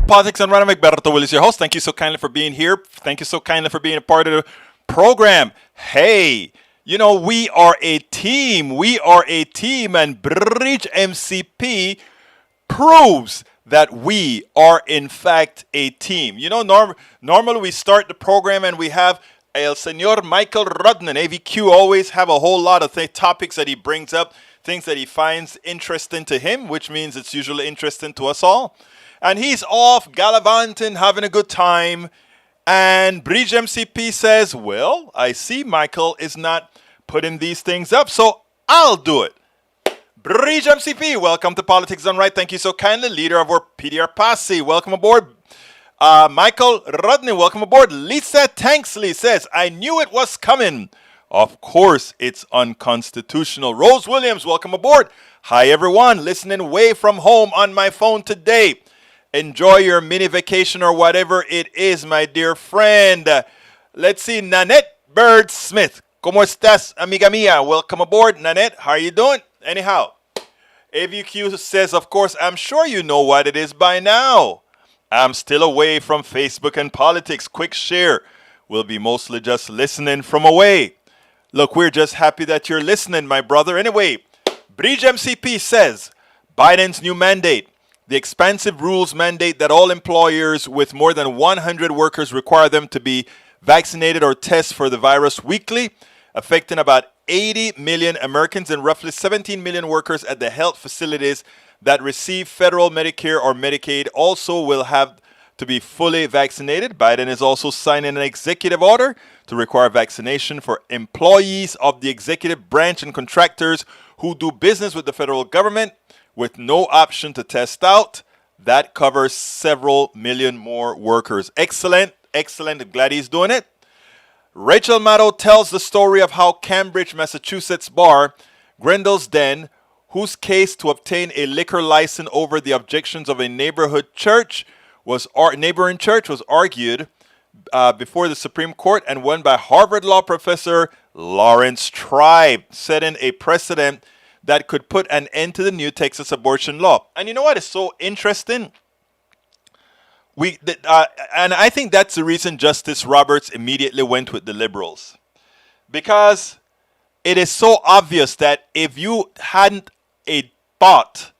Politics and Random. Egberto Will is your host. Thank you so kindly for being here. Thank you so kindly for being a part of the program. Hey, you know, we are a team. We are a team, and Bridge MCP proves that we are in fact a team. You know, normally we start the program and we have El Señor Michael Rodnan, AVQ, always have a whole lot of topics that he brings up, things that he finds interesting to him, which means it's usually interesting to us all. And he's off gallivanting, having a good time. And Bridge MCP says, well, I see Michael is not putting these things up, so I'll do it. Bridge MCP, welcome to Politics Done Right. Thank you so kindly. Leader of our PDR posse, welcome aboard. Michael Rodney, welcome aboard. Lisa Tanksley says, I knew it was coming. Of course, it's unconstitutional. Rose Williams, welcome aboard. Hi, everyone. Listening away from home on my phone today. Enjoy your mini vacation or whatever it is, my dear friend. Let's see. Nanette Bird Smith. ¿Cómo estás, amiga mía? Welcome aboard, Nanette. How are you doing? Anyhow, AVQ says, of course, I'm sure you know what it is by now. I'm still away from Facebook and politics. Quick share. We'll be mostly just listening from away. Look, we're just happy that you're listening, my brother. Anyway, Bridge MCP says, Biden's new mandate. The expansive rules mandate that all employers with more than 100 workers require them to be vaccinated or test for the virus weekly, affecting about 80 million Americans and roughly 17 million workers at the health facilities that receive federal Medicare or Medicaid also will have to be fully vaccinated. Biden is also signing an executive order to require vaccination for employees of the executive branch and contractors who do business with the federal government with no option to test out. That covers several million more workers. Excellent, excellent. I'm glad he's doing it. Rachel Maddow tells the story of how Cambridge, Massachusetts bar, Grendel's Den, whose case to obtain a liquor license over the objections of a neighboring church was argued before the Supreme Court and won by Harvard Law professor Lawrence Tribe, setting a precedent that could put an end to the new Texas abortion law. And you know what is so interesting? And I think that's the reason Justice Roberts immediately went with the liberals. Because it is so obvious that if you hadn't a thought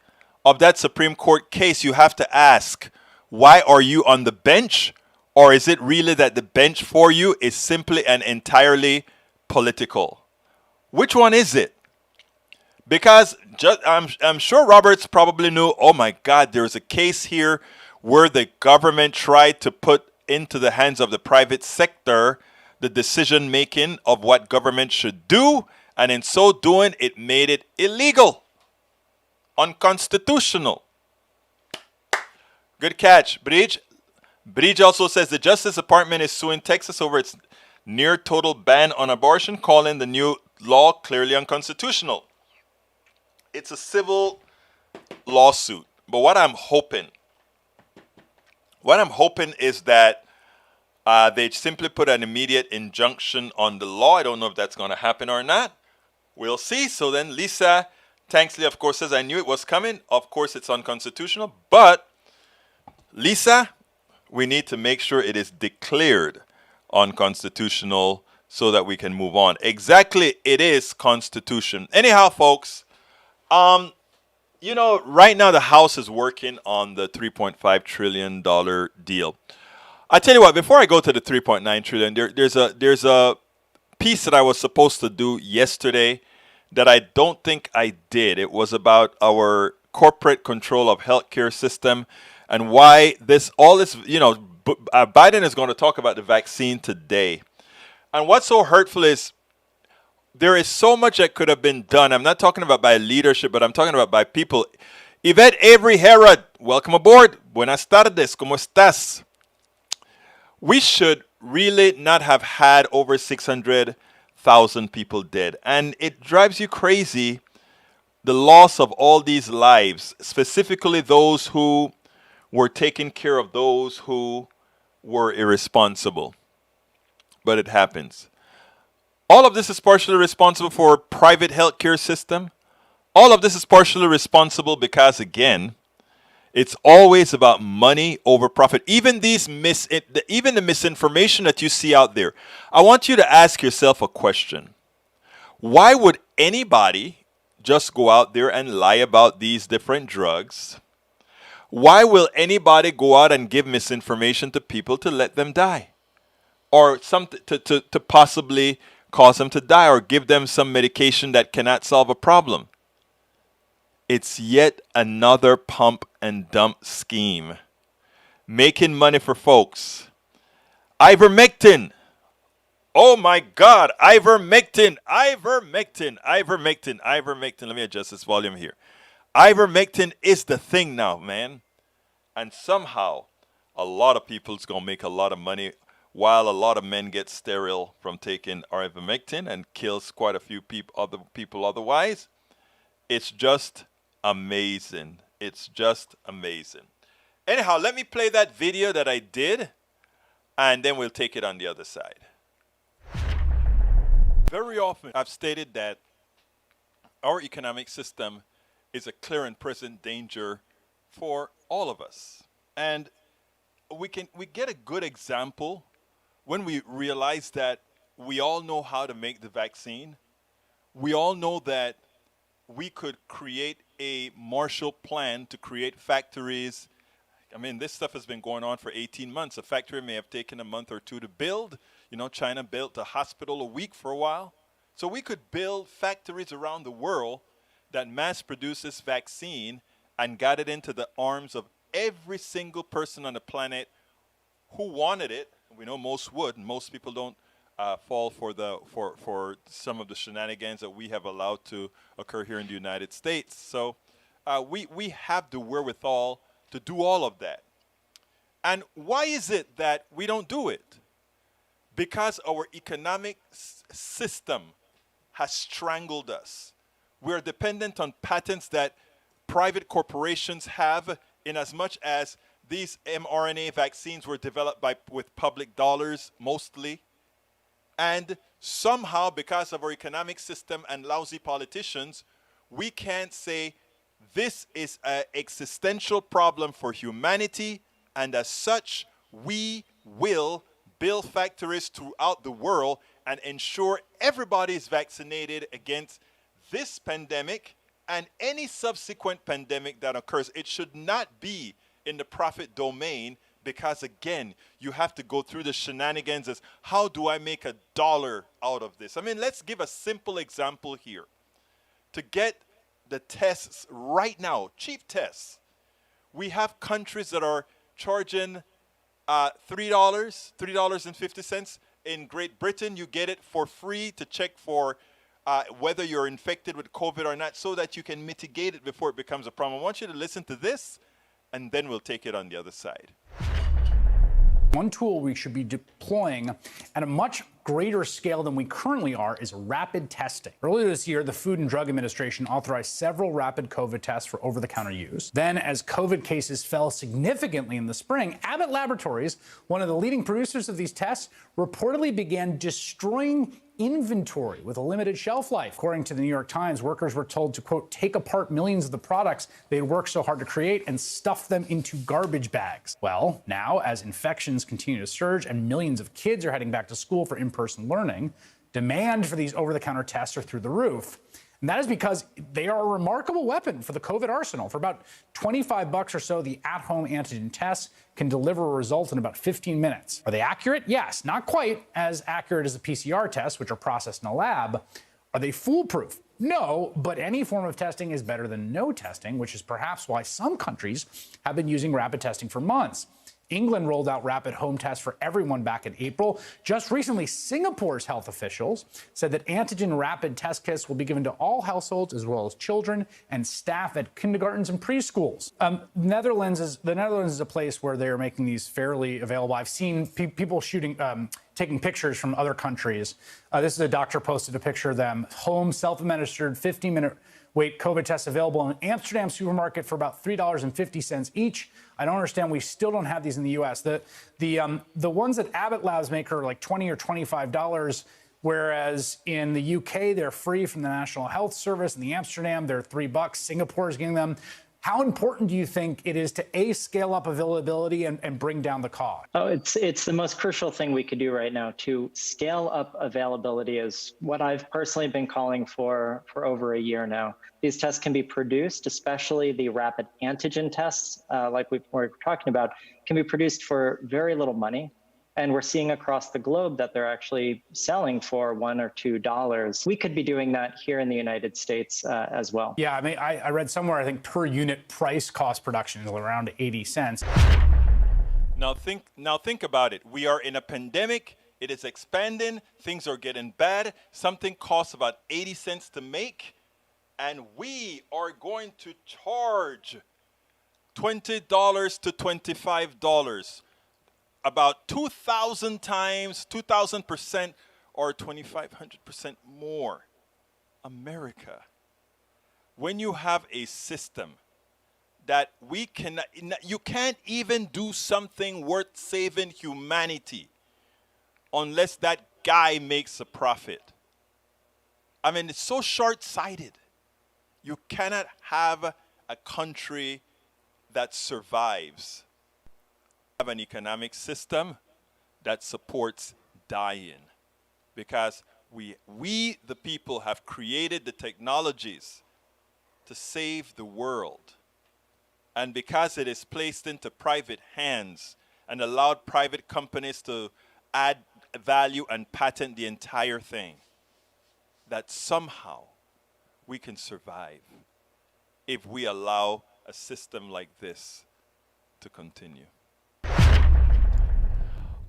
of that Supreme Court case, you have to ask, why are you on the bench? Or is it really that the bench for you is simply and entirely political? Which one is it? Because I'm sure Roberts probably knew, oh my God, there's a case here where the government tried to put into the hands of the private sector the decision making of what government should do. And in so doing, it made it illegal, unconstitutional. Good catch, Bridge. Bridge also says the Justice Department is suing Texas over its near total ban on abortion, calling the new law clearly unconstitutional. It's a civil lawsuit. But what I'm hoping is that they simply put an immediate injunction on the law. I don't know if that's going to happen or not. We'll see. So then Lisa Tanksley, of course, says, I knew it was coming. Of course, it's unconstitutional. But, Lisa, we need to make sure it is declared unconstitutional so that we can move on. Exactly, it is constitution. Anyhow, folks, you know, right now the House is working on the $3.5 trillion deal. I tell you what, before I go to the $3.9 trillion, there's a piece that I was supposed to do yesterday that I don't think I did. It was about our corporate control of healthcare system and why Biden is going to talk about the vaccine today. And what's so hurtful is there is so much that could have been done. I'm not talking about by leadership, but I'm talking about by people. Yvette Avery Herod, welcome aboard. Buenas tardes, ¿cómo estás? We should really not have had over 600,000 people dead. And it drives you crazy, the loss of all these lives, specifically those who were taking care of those who were irresponsible. But it happens. All of this is partially responsible for private healthcare system. All of this is partially responsible because, again, It's always about money over profit. Even even the misinformation that you see out there. I want you to ask yourself a question. Why would anybody just go out there and lie about these different drugs? Why will anybody go out and give misinformation to people to let them die? Or to possibly cause them to die or give them some medication that cannot solve a problem? It's yet another pump and dump scheme. Making money for folks. Ivermectin. Oh my God, ivermectin, ivermectin, ivermectin, ivermectin. Let me adjust this volume here. Ivermectin is the thing now, man. And somehow, a lot of people's going to make a lot of money while a lot of men get sterile from taking ivermectin and kills quite a few other people otherwise. It's just amazing. It's just amazing. Anyhow, let me play that video that I did, and then we'll take it on the other side. Very often, I've stated that our economic system is a clear and present danger for all of us. And we get a good example when we realize that we all know how to make the vaccine. We all know that we could create a Marshall Plan to create factories. I mean, this stuff has been going on for 18 months. A factory may have taken a month or two to build. You know, China built a hospital a week for a while. So we could build factories around the world that mass produce this vaccine and got it into the arms of every single person on the planet who wanted it. We know most would. Most people don't fall for some of the shenanigans that we have allowed to occur here in the United States. So we have the wherewithal to do all of that. And why is it that we don't do it? Because our economic system has strangled us. We're dependent on patents that private corporations have, in as much as these mRNA vaccines were developed with public dollars mostly. And somehow, because of our economic system and lousy politicians, we can't say this is an existential problem for humanity, and as such, we will build factories throughout the world and ensure everybody is vaccinated against this pandemic and any subsequent pandemic that occurs. It should not be in the profit domain, because again, you have to go through the shenanigans as how do I make $1 out of this? I mean, let's give a simple example here. To get the tests right now, cheap tests, we have countries that are charging $3.50. In Great Britain, you get it for free to check for whether you're infected with COVID or not, so that you can mitigate it before it becomes a problem. I want you to listen to this, and then we'll take it on the other side. One tool we should be deploying at a much greater scale than we currently are is rapid testing. Earlier this year, the Food and Drug Administration authorized several rapid COVID tests for over-the-counter use. Then, as COVID cases fell significantly in the spring, Abbott Laboratories, one of the leading producers of these tests, reportedly began destroying inventory with a limited shelf life. According to the New York Times, workers were told to, quote, take apart millions of the products they had worked so hard to create and stuff them into garbage bags. Well, now, as infections continue to surge and millions of kids are heading back to school for in-person learning, demand for these over-the-counter tests are through the roof. And that is because they are a remarkable weapon for the COVID arsenal. For about $25 or so, the at-home antigen tests can deliver a result in about 15 minutes. Are they accurate? Yes, not quite as accurate as the PCR tests, which are processed in a lab. Are they foolproof? No, but any form of testing is better than no testing, which is perhaps why some countries have been using rapid testing for months. England rolled out rapid home tests for everyone back in April. Just recently, Singapore's health officials said that antigen rapid test kits will be given to all households, as well as children and staff at kindergartens and preschools. The Netherlands is a place where they're making these fairly available. I've seen people taking pictures from other countries. This is a doctor posted a picture of them. Home self-administered 15-minute wait COVID tests available in an Amsterdam supermarket for about $3.50 each. I don't understand. We still don't have these in the U.S. The ones that Abbott Labs make are like $20 or $25, whereas in the UK they're free from the National Health Service. In the Amsterdam they're $3. Singapore is getting them. How important do you think it is to A, scale up availability and bring down the cost? Oh, it's the most crucial thing we could do right now. To scale up availability is what I've personally been calling for over a year now. These tests can be produced, especially the rapid antigen tests, like we were talking about, can be produced for very little money. And we're seeing across the globe that they're actually selling for $1 or $2. We could be doing that here in the United States as well. Yeah, I mean, I read somewhere, I think per unit price cost production is around 80 cents. Now think about it. We are in a pandemic. It is expanding. Things are getting bad. Something costs about 80 cents to make, and we are going to charge $20 to $25. About 2,000 times, 2,000% or 2,500% more. America. When you have a system that you can't even do something worth saving humanity unless that guy makes a profit. I mean, it's so short-sighted. You cannot have a country that survives. Have an economic system that supports dying, because we the people have created the technologies to save the world, and because it is placed into private hands and allowed private companies to add value and patent the entire thing, that somehow we can survive if we allow a system like this to continue.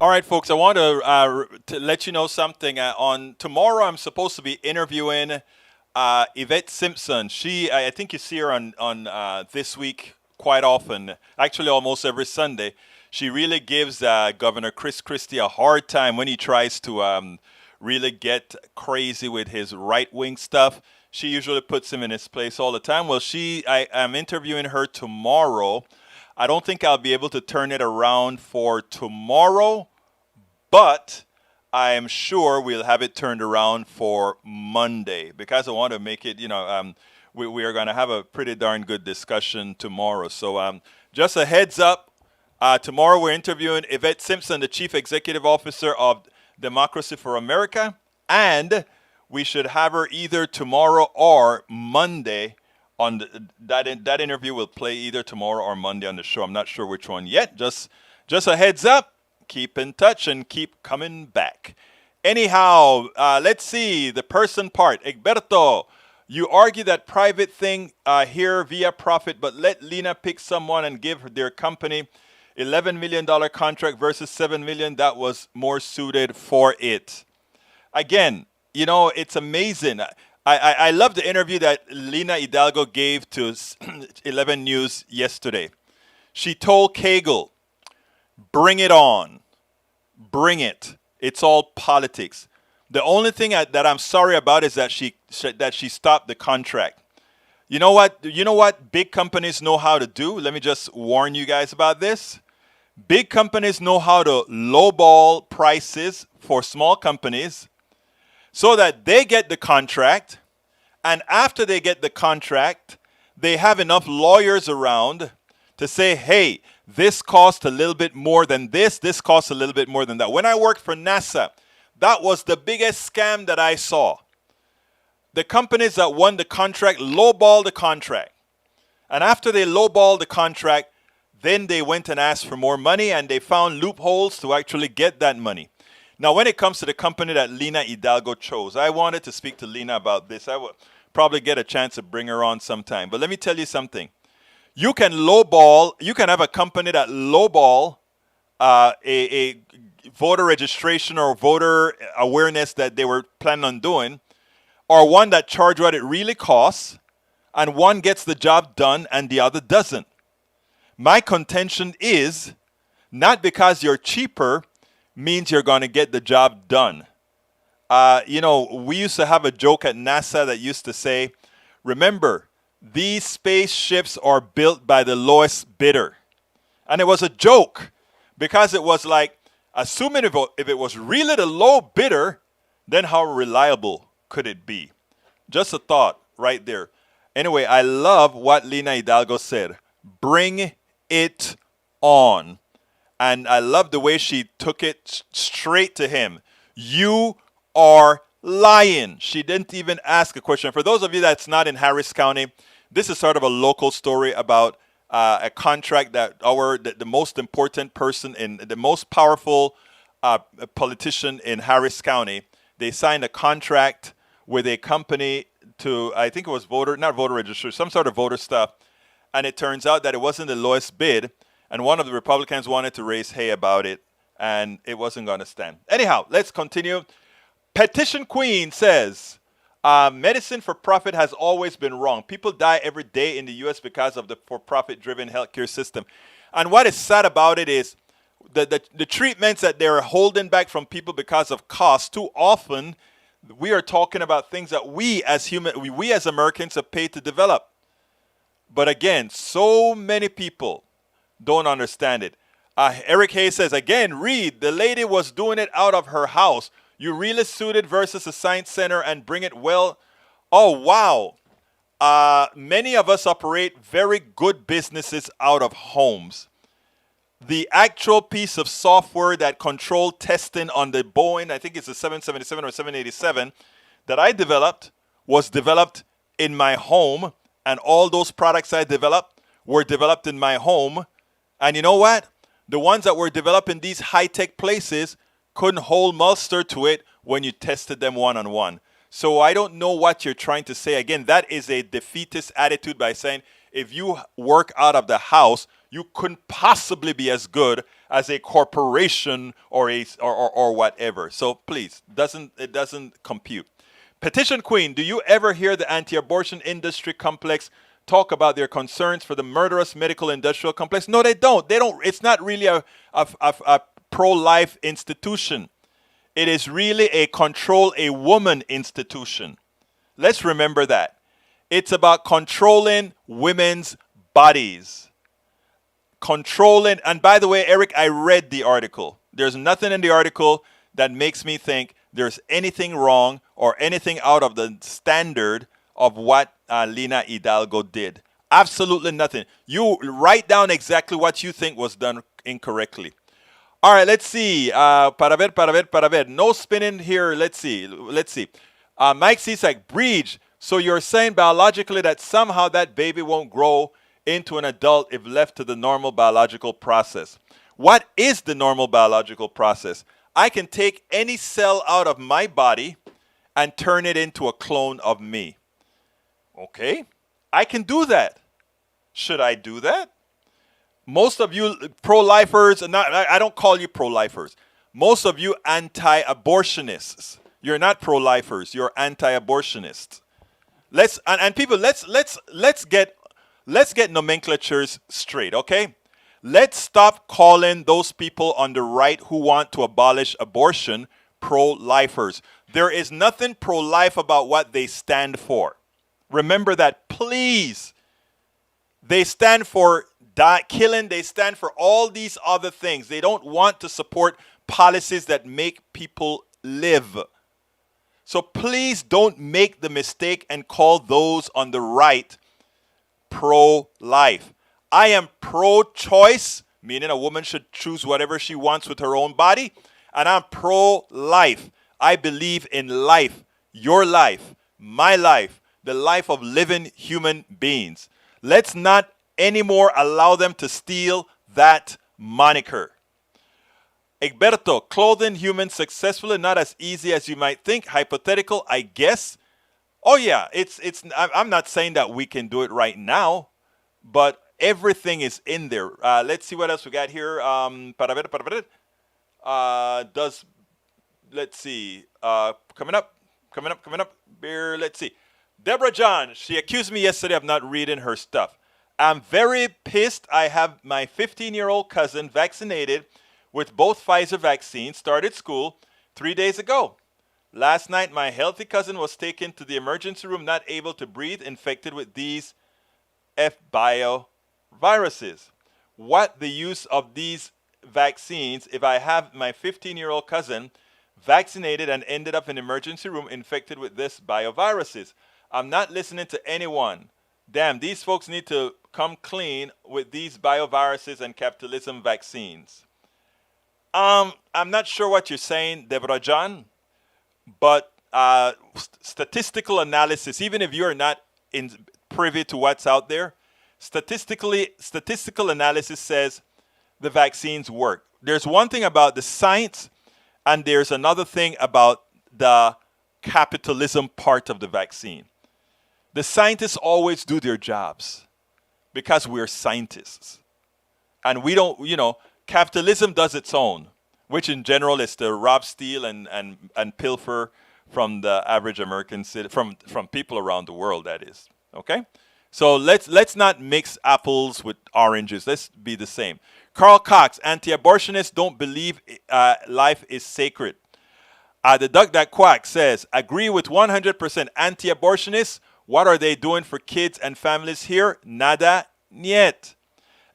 All right, folks, I want to let you know something. On tomorrow, I'm supposed to be interviewing Yvette Simpson. I think you see her on This Week quite often, actually almost every Sunday. She really gives Governor Chris Christie a hard time when he tries to really get crazy with his right-wing stuff. She usually puts him in his place all the time. Well, I'm interviewing her tomorrow. I don't think I'll be able to turn it around for tomorrow, but I am sure we'll have it turned around for Monday, because I want to make it, we are going to have a pretty darn good discussion tomorrow. So just a heads up, tomorrow we're interviewing Yvette Simpson, the Chief Executive Officer of Democracy for America, and we should have her either tomorrow or Monday. That interview will play either tomorrow or Monday on the show. I'm not sure which one yet. Just a heads up. Keep in touch and keep coming back. Anyhow, let's see the person part. Egberto, you argue that private thing here via profit, but let Lena pick someone and give their company $11 million contract versus $7 million. That was more suited for it. Again, it's amazing. I love the interview that Lena Hidalgo gave to 11 News yesterday. She told Cagle, bring it on. Bring it. It's all politics. The only thing that I'm sorry about is that she stopped the contract. You know what big companies know how to do? Let me just warn you guys about this. Big companies know how to lowball prices for small companies so that they get the contract, and after they get the contract, they have enough lawyers around to say, hey, this costs a little bit more than this costs a little bit more than that. When I worked for NASA, that was the biggest scam that I saw. The companies that won the contract lowballed the contract. And after they lowballed the contract, then they went and asked for more money, and they found loopholes to actually get that money. Now, when it comes to the company that Lena Hidalgo chose, I wanted to speak to Lena about this. I will probably get a chance to bring her on sometime. But let me tell you something. You can have a company that lowball a voter registration or voter awareness that they were planning on doing, or one that charge what it really costs, and one gets the job done and the other doesn't. My contention is not because you're cheaper means you're going to get the job done. We used to have a joke at NASA that used to say, remember, these spaceships are built by the lowest bidder. And it was a joke because it was like, assuming if it was really the low bidder, then how reliable could it be? Just a thought right there. Anyway, I love what Lina Hidalgo said. Bring it on. And I love the way she took it straight to him. You are lying. She didn't even ask a question. For those of you that's not in Harris County, this is sort of a local story about a contract that the most important person in the most powerful politician in Harris County. They signed a contract with a company to, I think it was not voter registry, some sort of voter stuff. And it turns out that it wasn't the lowest bid. And one of the Republicans wanted to raise hay about it, and it wasn't going to stand. Anyhow, let's continue. Petition Queen says, medicine for profit has always been wrong. People die every day in the U.S. because of the for-profit driven healthcare system. And what is sad about it is the treatments that they're holding back from people because of cost. Too often, we are talking about things that we as Americans have paid to develop. But again, so many people don't understand it. Eric Hayes says, again, read, the lady was doing it out of her house. You really suited versus a science center and bring it well. Oh, wow. Many of us operate very good businesses out of homes. The actual piece of software that controlled testing on the Boeing, I think it's a 777 or 787, that I developed was developed in my home. And all those products I developed were developed in my home. And you know what? The ones that were developed in these high-tech places couldn't hold muster to it when you tested them one-on-one. So I don't know what you're trying to say. Again, that is a defeatist attitude by saying if you work out of the house, you couldn't possibly be as good as a corporation or whatever. So please, it doesn't compute. Petition Queen, do you ever hear the anti-abortion industry complex talk about their concerns for the murderous medical industrial complex? No, they don't. It's not really a pro-life institution. It is really a control a woman institution. Let's remember that. It's about controlling women's bodies. And by the way, Eric, I read the article. There's nothing in the article that makes me think there's anything wrong or anything out of the standard of what Lina Hidalgo did. Absolutely nothing. You write down exactly what you think was done incorrectly. All right, let's see. Para ver. No spinning here. Let's see. Mike Cisak, Breach. So you're saying biologically that somehow that baby won't grow into an adult if left to the normal biological process. What is the normal biological process? I can take any cell out of my body and turn it into a clone of me. Okay, I can do that. Should I do that? Most of you pro-lifers, I don't call you pro-lifers. Most of you anti-abortionists. You're not pro-lifers. You're anti-abortionists. Let's get nomenclatures straight, okay? Let's stop calling those people on the right who want to abolish abortion pro-lifers. There is nothing pro-life about what they stand for. Remember that, please. They stand for killing. They stand for all these other things. They don't want to support policies that make people live. So please don't make the mistake and call those on the right pro-life. I am pro-choice, meaning a woman should choose whatever she wants with her own body. And I'm pro-life. I believe in life, your life, my life, the life of living human beings. Let's not anymore allow them to steal that moniker. Egberto, clothing humans successfully, not as easy as you might think. Hypothetical, I guess. Oh yeah, I'm not saying that we can do it right now, but everything is in there. Let's see what else we got here. Let's see. Coming up. Here, let's see. Deborah John, she accused me yesterday of not reading her stuff. I'm very pissed. I have my 15-year-old cousin vaccinated with both Pfizer vaccines, started school 3 days ago. Last night, my healthy cousin was taken to the emergency room, not able to breathe, infected with these F-bio viruses. What the use of these vaccines if I have my 15-year-old cousin vaccinated and ended up in emergency room infected with this bioviruses? I'm not listening to anyone. Damn, these folks need to come clean with these bioviruses and capitalism vaccines. I'm not sure what you're saying, Deborah John, but statistical analysis, even if you're not privy to what's out there, statistical analysis says the vaccines work. There's one thing about the science, and there's another thing about the capitalism part of the vaccine. The scientists always do their jobs because we're scientists. And we don't, capitalism does its own, which in general is to rob, steal, and pilfer from the average American citizen, from people around the world, that is. Okay? So let's not mix apples with oranges. Let's be the same. Carl Cox, anti-abortionists don't believe life is sacred. The Duck That Quack says, agree with 100% anti-abortionists. What are they doing for kids and families here? Nada, niet.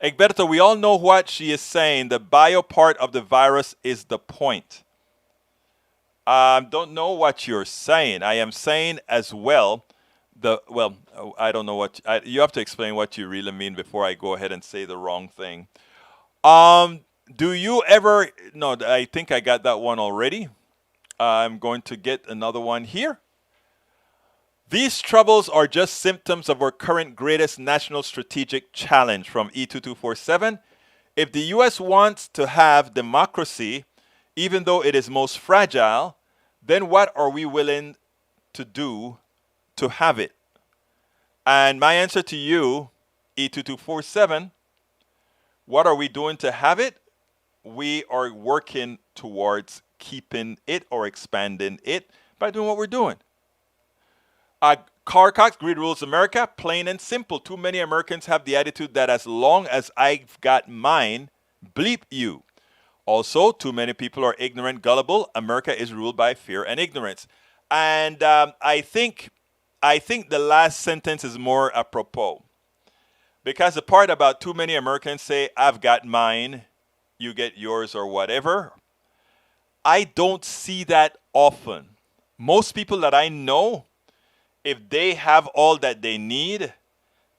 Egberto, we all know what she is saying. The bio part of the virus is the point. Don't know what you're saying. I am saying as well, I don't know what, you have to explain what you really mean before I go ahead and say the wrong thing. Do you ever, no, I think I got that one already. I'm going to get another one here. These troubles are just symptoms of our current greatest national strategic challenge from E2247. If the U.S. wants to have democracy, even though it is most fragile, then what are we willing to do to have it? And my answer to you, E2247, what are we doing to have it? We are working towards keeping it or expanding it by doing what we're doing. Carl Cox, greed rules America, plain and simple. Too many Americans have the attitude that as long as I've got mine, bleep you. Also, too many people are ignorant, gullible. America is ruled by fear and ignorance. And I think the last sentence is more apropos. Because the part about too many Americans say, I've got mine, you get yours or whatever, I don't see that often. Most people that I know, if they have all that they need,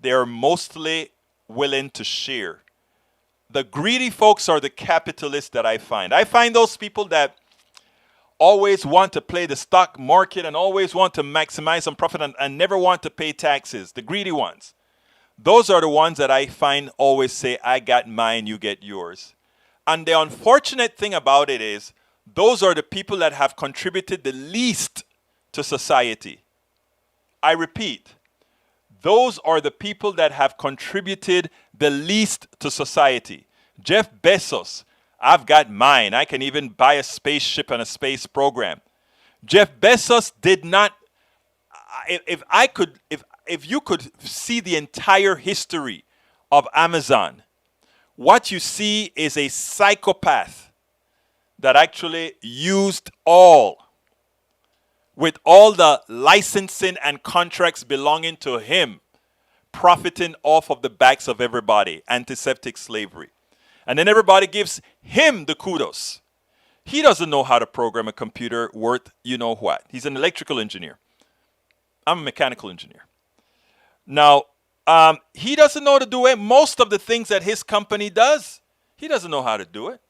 they're mostly willing to share. The greedy folks are the capitalists that I find. I find those people that always want to play the stock market and always want to maximize some profit and never want to pay taxes, the greedy ones. Those are the ones that I find always say, I got mine, you get yours. And the unfortunate thing about it is, those are the people that have contributed the least to society. I repeat, those are the people that have contributed the least to society. Jeff Bezos, I've got mine. I can even buy a spaceship and a space program. Jeff Bezos did not, if you could see the entire history of Amazon, what you see is a psychopath that actually used with all the licensing and contracts belonging to him, profiting off of the backs of everybody, antiseptic slavery. And then everybody gives him the kudos. He doesn't know how to program a computer worth you know what. He's an electrical engineer. I'm a mechanical engineer. Now, he doesn't know how to do it. Most of the things that his company does, he doesn't know how to do it.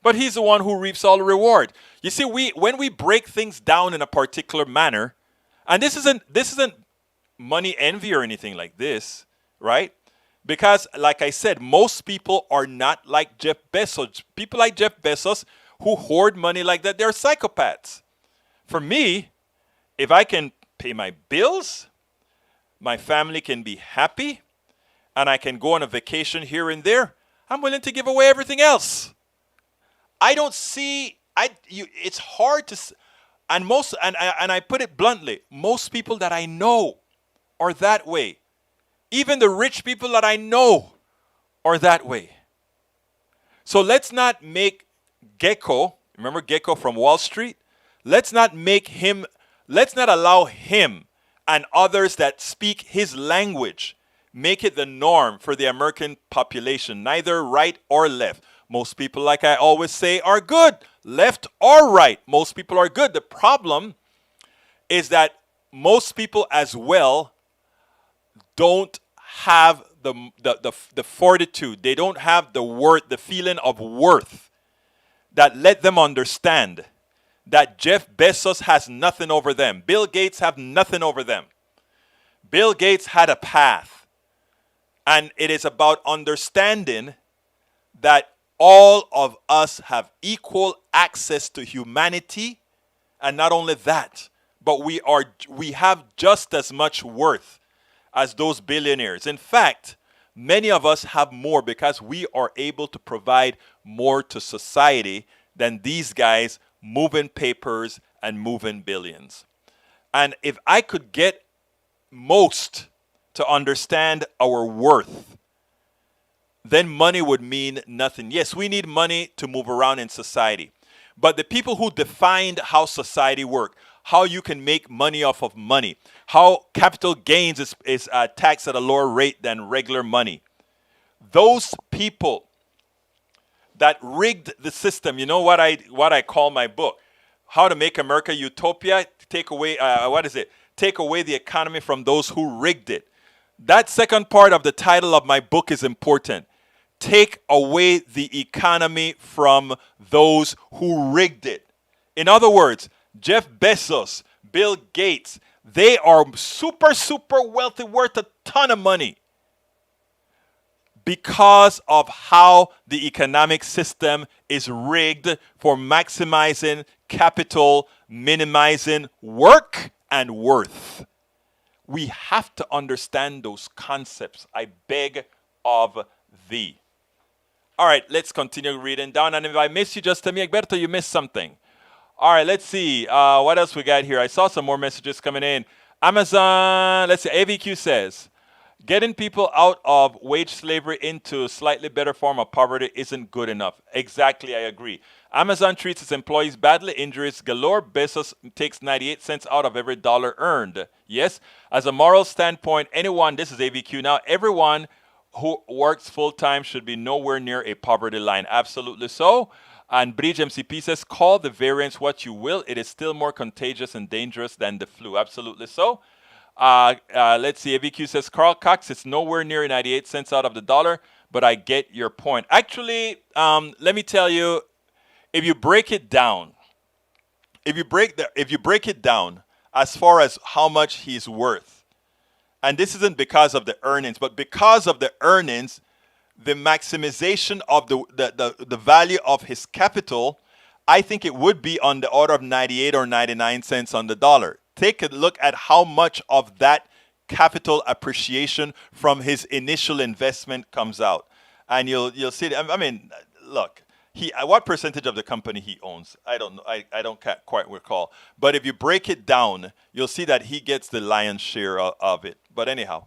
But he's the one who reaps all the reward. You see, when we break things down in a particular manner, and this isn't money envy or anything like this, right? Because, like I said, most people are not like Jeff Bezos. People like Jeff Bezos who hoard money like that, they're psychopaths. For me, if I can pay my bills, my family can be happy, and I can go on a vacation here and there, I'm willing to give away everything else. I don't see, it's hard to, and I put it bluntly, most people that I know are that way. Even the rich people that I know are that way. So let's not make Gecko, remember Gecko from Wall Street? Let's not allow him and others that speak his language make it the norm for the American population, neither right or left. Most people, like I always say, are good. Left or right, most people are good. The problem is that most people as well don't have the fortitude. They don't have the worth, the feeling of worth that let them understand that Jeff Bezos has nothing over them. Bill Gates have nothing over them. Bill Gates had a path. And it is about understanding that all of us have equal access to humanity. And not only that, but we have just as much worth as those billionaires. In fact, many of us have more because we are able to provide more to society than these guys moving papers and moving billions. And if I could get most to understand our worth, then money would mean nothing. Yes, we need money to move around in society. But the people who defined how society works, how you can make money off of money, how capital gains is taxed at a lower rate than regular money, those people that rigged the system, you know what I call my book, How to Make America Utopia, take away, take away the economy from those who rigged it. That second part of the title of my book is important. Take away the economy from those who rigged it. In other words, Jeff Bezos, Bill Gates, they are super, super wealthy, worth a ton of money because of how the economic system is rigged for maximizing capital, minimizing work and worth. We have to understand those concepts. I beg of thee. All right, let's continue reading down. And if I miss you, just tell me, Egberto, you missed something. All right, let's see. What else we got here? I saw some more messages coming in. Amazon, let's see. AVQ says, getting people out of wage slavery into a slightly better form of poverty isn't good enough. Exactly, I agree. Amazon treats its employees badly, injuries galore. Bezos takes 98 cents out of every dollar earned. Yes, as a moral standpoint, anyone, this is AVQ now, everyone who works full-time should be nowhere near a poverty line. Absolutely so. And Bridge MCP says, call the variance what you will. It is still more contagious and dangerous than the flu. Absolutely so. Let's see. AVQ says, Carl Cox, it's nowhere near 98 cents out of the dollar, but I get your point. Actually, let me tell you, if you break it down, if you break it down as far as how much he's worth, and this isn't because of the earnings, but because of the earnings, the maximization of the value of his capital, I think it would be on the order of 98 or 99 cents on the dollar. Take a look at how much of that capital appreciation from his initial investment comes out. And you'll see, I mean, look, what percentage of the company he owns? I don't know. I don't quite recall. But if you break it down, you'll see that he gets the lion's share of it. But anyhow.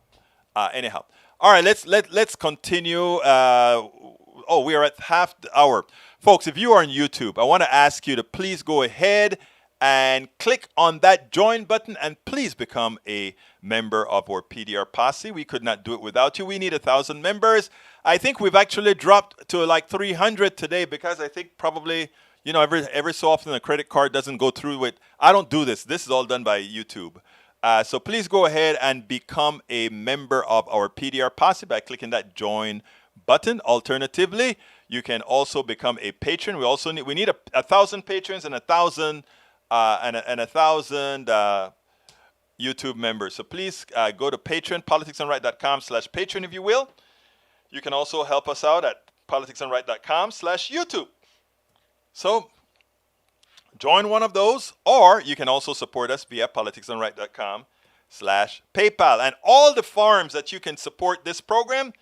All right, let's continue. We are at half the hour. Folks, if you are on YouTube, I want to ask you to please go ahead and click on that join button and please become a member of our PDR posse. We could not do it without you. We need 1,000 members. I think we've actually dropped to like 300 today because I think probably, you know, every so often a credit card doesn't go through with. I don't do this. This is all done by YouTube. So please go ahead and become a member of our PDR posse by clicking that join button. Alternatively, you can also become a patron. We need 1,000 patrons and 1,000 YouTube members. So please go to Patreon, politicsandright.com/patron, if you will. You can also help us out at politicsandright.com/YouTube. So join one of those, or you can also support us via politicsandright.com/PayPal. And all the forms that you can support this program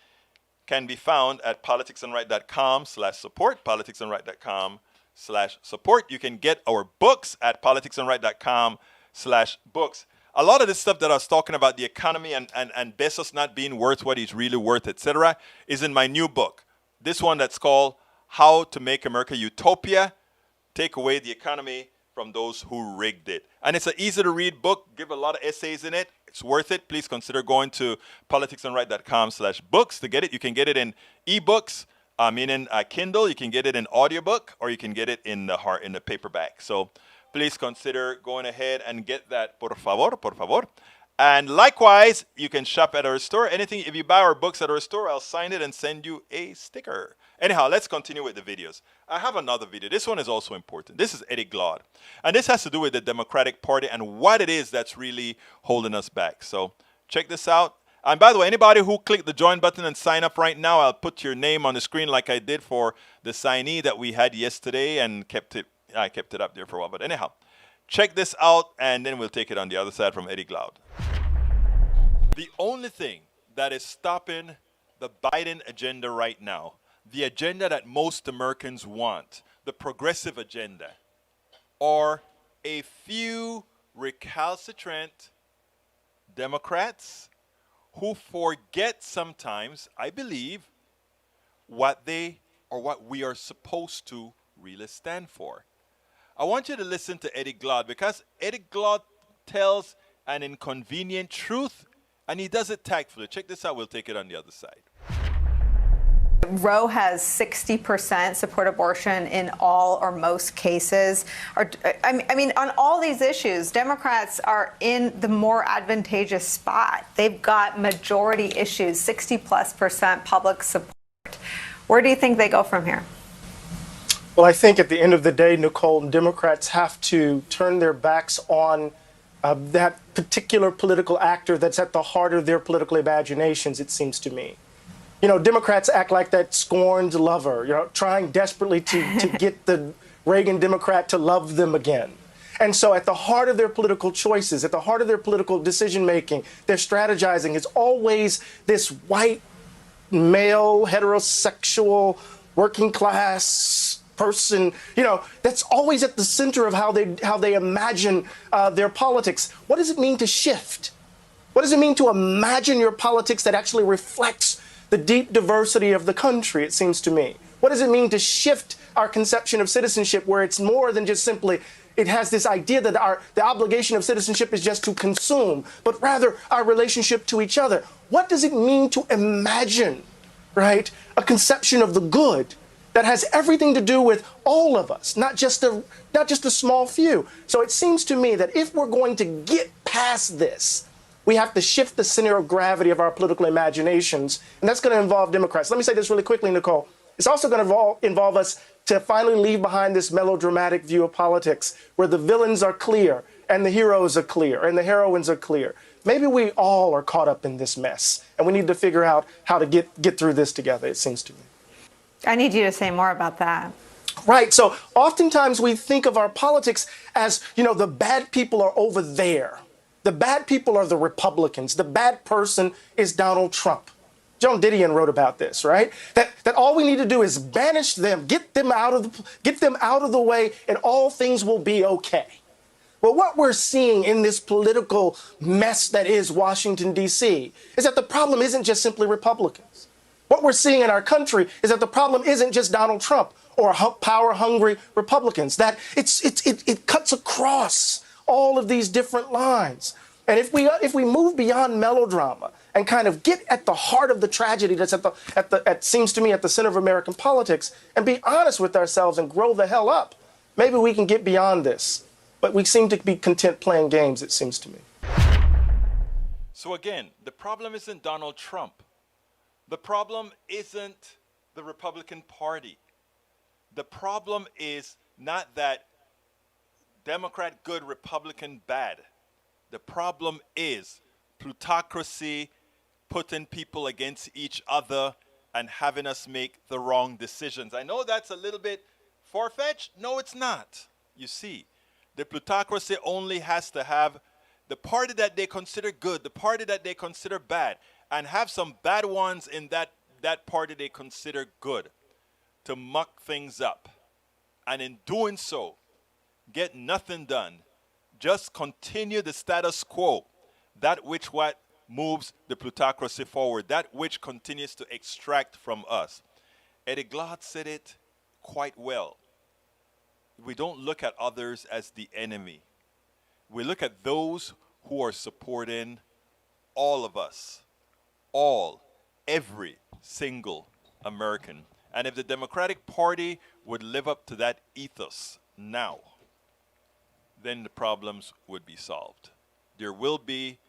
can be found at politicsandright.com/support, politicsandright.com/support. You can get our books at politicsandright.com/books. A lot of this stuff that I was talking about, the economy and Bezos not being worth what he's really worth, etc., is in my new book. This one that's called How to Make America Utopia, Take Away the Economy from Those Who Rigged It. And it's an easy-to-read book, give a lot of essays in it. It's worth it. Please consider going to politicsandright.com/books to get it. You can get it in ebooks, meaning Kindle. You can get it in audiobook, or you can get it in the paperback. So please consider going ahead and get that, por favor. And likewise, you can shop at our store. Anything, if you buy our books at our store, I'll sign it and send you a sticker. Anyhow, let's continue with the videos. I have another video. This one is also important. This is Eddie Glaude. And this has to do with the Democratic Party and what it is that's really holding us back. So check this out. And by the way, anybody who clicked the join button and sign up right now, I'll put your name on the screen like I did for the signee that we had yesterday and I kept it up there for a while. But anyhow, check this out and then we'll take it on the other side from Eddie Glaude. The only thing that is stopping the Biden agenda right now, the agenda that most Americans want, the progressive agenda, are a few recalcitrant Democrats who forget sometimes, I believe, what they or what we are supposed to really stand for. I want you to listen to Eddie Glaude because Eddie Glaude tells an inconvenient truth and he does it tactfully. Check this out. We'll take it on the other side. Roe has 60% support abortion in all or most cases. I mean, on all these issues, Democrats are in the more advantageous spot. They've got majority issues, 60+% public support. Where do you think they go from here? Well, I think at the end of the day, Nicole, Democrats have to turn their backs on that particular political actor that's at the heart of their political imaginations, it seems to me. You know, Democrats act like that scorned lover, you know, trying desperately to get the Reagan Democrat to love them again. And so at the heart of their political choices, at the heart of their political decision-making, their strategizing is always this white, male, heterosexual, working class person, you know, that's always at the center of how they imagine their politics. What does it mean to shift? What does it mean to imagine your politics that actually reflects the deep diversity of the country, it seems to me? What does it mean to shift our conception of citizenship where it's more than just simply, it has this idea that the obligation of citizenship is just to consume, but rather our relationship to each other? What does it mean to imagine, right, a conception of the good that has everything to do with all of us, not just a small few? So it seems to me that if we're going to get past this, we have to shift the center of gravity of our political imaginations, and that's going to involve Democrats. Let me say this really quickly, Nicole. It's also going to involve us to finally leave behind this melodramatic view of politics where the villains are clear and the heroes are clear and the heroines are clear. Maybe we all are caught up in this mess, and we need to figure out how to get through this together, it seems to me. I need you to say more about that. Right. So oftentimes we think of our politics as, you know, the bad people are over there. The bad people are the Republicans. The bad person is Donald Trump. Joan Didion wrote about this, right? That all we need to do is banish them, get them out of the way, and all things will be okay. Well, what we're seeing in this political mess that is Washington, D.C., is that the problem isn't just simply Republicans. What we're seeing in our country is that the problem isn't just Donald Trump or power-hungry Republicans, that it cuts across all of these different lines. And if we move beyond melodrama and kind of get at the heart of the tragedy that's seems to me at the center of American politics and be honest with ourselves and grow the hell up, maybe we can get beyond this. But we seem to be content playing games, it seems to me. So again, the problem isn't Donald Trump. The problem isn't the Republican Party. The problem is not that Democrat good, Republican bad. The problem is plutocracy, putting people against each other and having us make the wrong decisions. I know that's a little bit far-fetched. No, it's not. You see, the plutocracy only has to have the party that they consider good, the party that they consider bad, and have some bad ones in that party they consider good to muck things up. And in doing so, get nothing done. Just continue the status quo, that which what moves the plutocracy forward, that which continues to extract from us. Eddie Glaude said it quite well. We don't look at others as the enemy. We look at those who are supporting all of us. Every single American. And if the Democratic Party would live up to that ethos now, then the problems would be solved. There will be,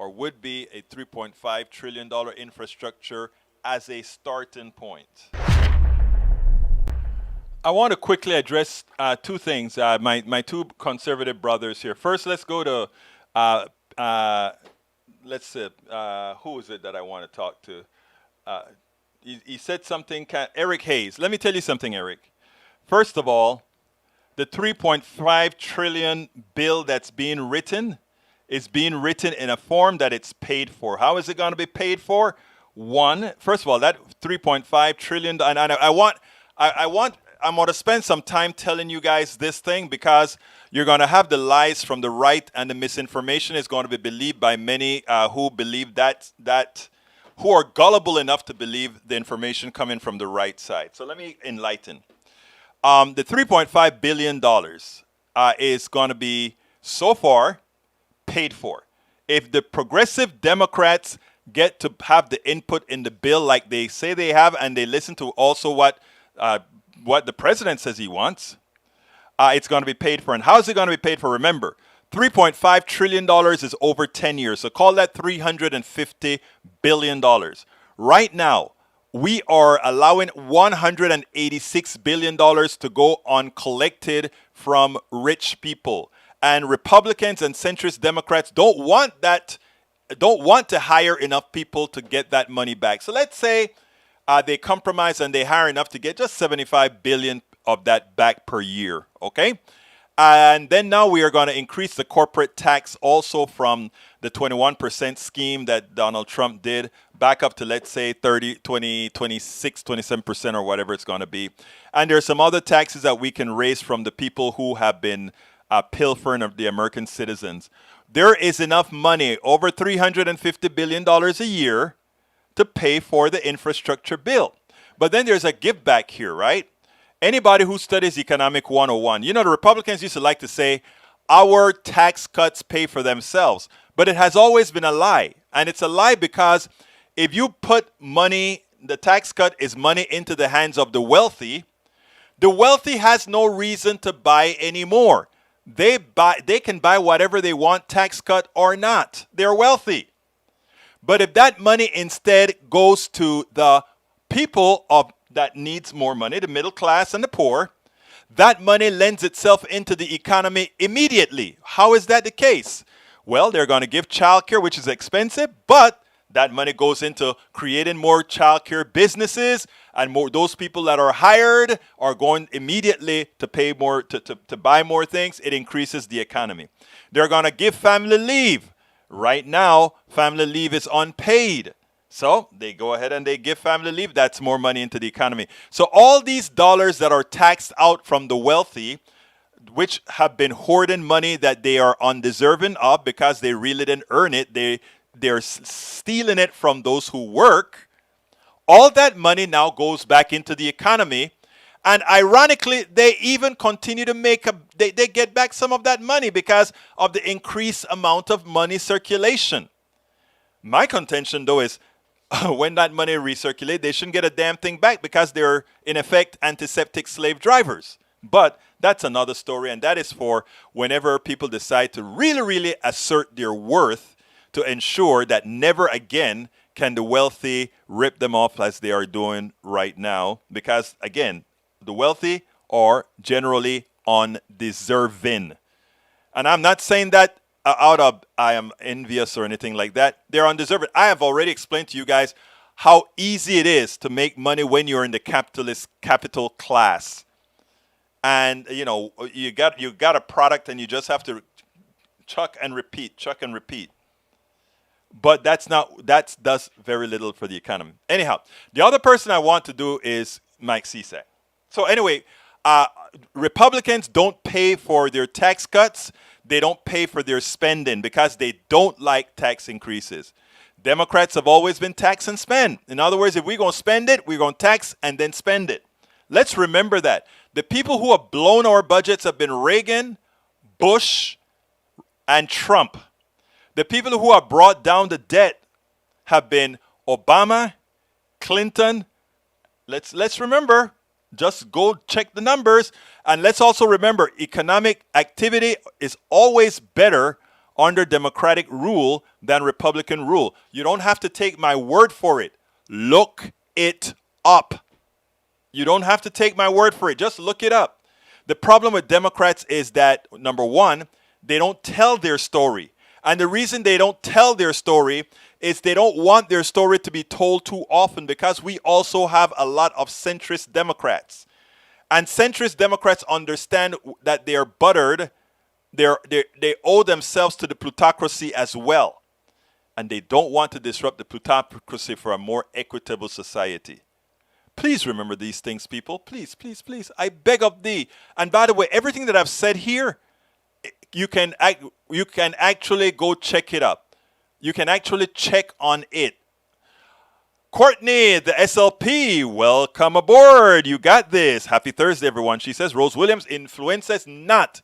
or would be a $3.5 trillion infrastructure as a starting point. I want to quickly address two things. My two conservative brothers here. First, let's go to, let's see, who is it that I want to talk to? He said something, Eric Hayes. Let me tell you something, Eric. First of all, the 3.5 trillion bill that's being written is being written in a form that it's paid for. How is it going to be paid for? First of all, that 3.5 trillion, and I'm going to spend some time telling you guys this thing because you're going to have the lies from the right, and the misinformation is going to be believed by many who believe who are gullible enough to believe the information coming from the right side. So let me enlighten. The $3.5 billion is going to be, so far, paid for. If the progressive Democrats get to have the input in the bill like they say they have, and they listen to also what the president says he wants, it's going to be paid for. And how is it going to be paid for? Remember, $3.5 trillion is over 10 years. So call that $350 billion. Right now, we are allowing $186 billion to go uncollected from rich people. And Republicans and centrist Democrats don't want to hire enough people to get that money back. So let's say they compromise and they hire enough to get just $75 billion of that back per year, okay? And then now we are going to increase the corporate tax also from the 21% scheme that Donald Trump did back up to, let's say, 30, 20, 26, 27% or whatever it's going to be. And there are some other taxes that we can raise from the people who have been pilfering of the American citizens. There is enough money, over $350 billion a year, to pay for the infrastructure bill. But then there's a give back here, right? Anybody who studies Economic 101, the Republicans used to like to say, our tax cuts pay for themselves. But it has always been a lie. And it's a lie because if you put money, the tax cut is money into the hands of the wealthy has no reason to buy anymore. They can buy whatever they want, tax cut or not. They're wealthy. But if that money instead goes to the people that needs more money, the middle class and the poor, that money lends itself into the economy immediately. How is that the case? Well, they're going to give childcare, which is expensive, but that money goes into creating more childcare businesses, and more those people that are hired are going immediately to pay more, to buy more things. It increases the economy. They're going to give family leave. Right now, family leave is unpaid. So they go ahead and they give family leave. That's more money into the economy. So all these dollars that are taxed out from the wealthy, which have been hoarding money that they are undeserving of because they really didn't earn it, they're stealing it from those who work. All that money now goes back into the economy. And ironically, they even continue to they get back some of that money because of the increased amount of money circulation. My contention, though, is when that money recirculates, they shouldn't get a damn thing back because they're, in effect, antiseptic slave drivers. But that's another story, and that is for whenever people decide to really, really assert their worth to ensure that never again can the wealthy rip them off as they are doing right now. Because, again, the wealthy are generally undeserving. And I'm not saying that I am envious or anything like that. They're undeserving. I have already explained to you guys how easy it is to make money when you're in the capital class. And, you got a product and you just have to chuck and repeat. But that does very little for the economy. Anyhow, the other person I want to do is Mike Cisak. So anyway, Republicans don't pay for their tax cuts. They don't pay for their spending because they don't like tax increases. Democrats have always been tax and spend. In other words, if we're going to spend it, we're going to tax and then spend it. Let's remember that. The people who have blown our budgets have been Reagan, Bush, and Trump. The people who have brought down the debt have been Obama, Clinton. Let's remember, just go check the numbers. And let's also remember, economic activity is always better under Democratic rule than Republican rule. You don't have to take my word for it. Look it up. You don't have to take my word for it. Just look it up. The problem with Democrats is that, number one, they don't tell their story. And the reason they don't tell their story is they don't want their story to be told too often, because we also have a lot of centrist Democrats. And centrist Democrats understand that they are buttered. They owe themselves to the plutocracy as well. And they don't want to disrupt the plutocracy for a more equitable society. Please remember these things, people. Please, please, please. I beg of thee. And by the way, everything that I've said here, you can actually go check it up. You can actually check on it. Courtney, the SLP, welcome aboard. You got this. Happy Thursday, everyone. She says, Rose Williams, influenza is not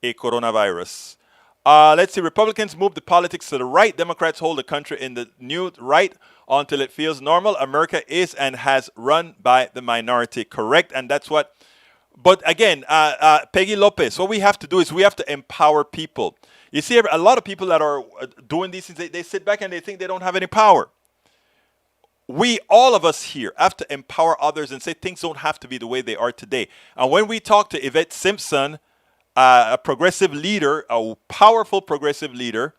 a coronavirus. Let's see. Republicans move the politics to the right. Democrats hold the country in the new right until it feels normal. America is and has run by the minority. Correct. And that's what. But again, Peggy Lopez, what we have to do is we have to empower people. You see, a lot of people that are doing these things, they sit back and they think they don't have any power. We, all of us here, have to empower others and say things don't have to be the way they are today. And when we talk to Yvette Simpson, a progressive leader, a powerful progressive leader,